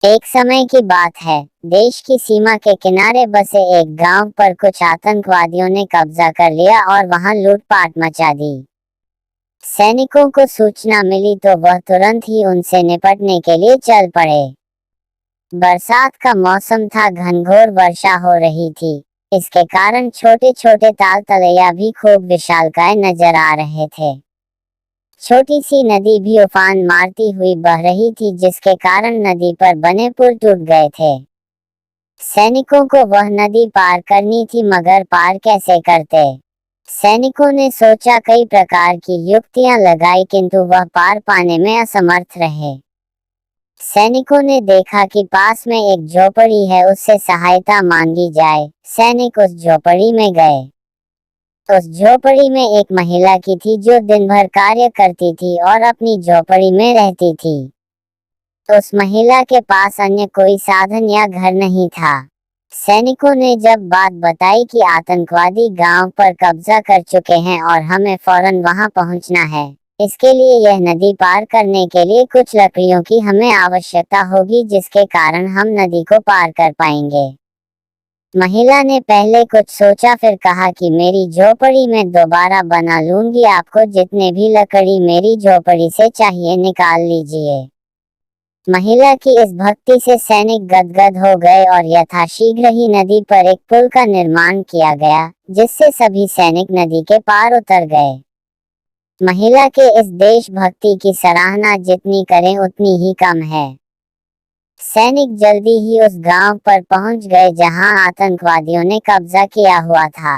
एक समय की बात है। देश की सीमा के किनारे बसे एक गांव पर कुछ आतंकवादियों ने कब्जा कर लिया और वहां लूटपाट मचा दी। सैनिकों को सूचना मिली तो वह तुरंत ही उनसे निपटने के लिए चल पड़े। बरसात का मौसम था, घनघोर वर्षा हो रही थी। इसके कारण छोटे छोटे ताल तलैया भी खूब विशालकाय नजर आ रहे थे। छोटी सी नदी भी उफान मारती हुई बह रही थी, जिसके कारण नदी पर बने पुल टूट गए थे। सैनिकों को वह नदी पार करनी थी, मगर पार कैसे करते? सैनिकों ने सोचा, कई प्रकार की युक्तियां लगाई, किंतु वह पार पाने में असमर्थ रहे। सैनिकों ने देखा कि पास में एक झोपड़ी है, उससे सहायता मांगी जाए। सैनिक उस झोपड़ी में गए। उस झोपड़ी में एक महिला की थी जो दिन भर कार्य करती थी और अपनी झोपड़ी में रहती थी। उस महिला के पास अन्य कोई साधन या घर नहीं था। सैनिकों ने जब बात बताई कि आतंकवादी गांव पर कब्जा कर चुके हैं और हमें फौरन वहां पहुंचना है, इसके लिए यह नदी पार करने के लिए कुछ लकड़ियों की हमें आवश्यकता होगी, जिसके कारण हम नदी को पार कर पाएंगे। महिला ने पहले कुछ सोचा, फिर कहा कि मेरी झोपड़ी में दोबारा बना लूंगी, आपको जितने भी लकड़ी मेरी झोपड़ी से चाहिए निकाल लीजिए। महिला की इस भक्ति से सैनिक गदगद हो गए और यथाशीघ्र ही नदी पर एक पुल का निर्माण किया गया, जिससे सभी सैनिक नदी के पार उतर गए। महिला के इस देशभक्ति की सराहना जितनी करें उतनी ही कम है। सैनिक जल्दी ही उस गांव पर पहुंच गए जहां आतंकवादियों ने कब्जा किया हुआ था।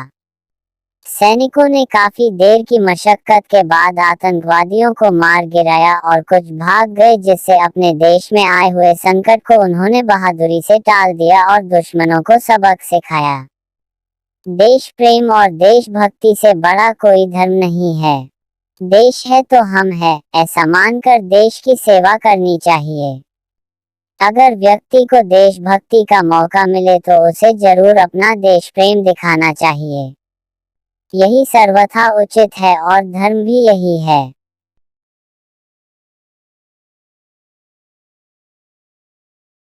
सैनिकों ने काफी देर की मशक्कत के बाद आतंकवादियों को मार गिराया और कुछ भाग गए, जिससे अपने देश में आए हुए संकट को उन्होंने बहादुरी से टाल दिया और दुश्मनों को सबक सिखाया। देश प्रेम और देशभक्ति से बड़ा कोई धर्म नहीं है। देश है तो हम हैं, ऐसा मानकर देश की सेवा करनी चाहिए। अगर व्यक्ति को देशभक्ति का मौका मिले तो उसे जरूर अपना देश प्रेम दिखाना चाहिए। यही सर्वथा उचित है और धर्म भी यही है।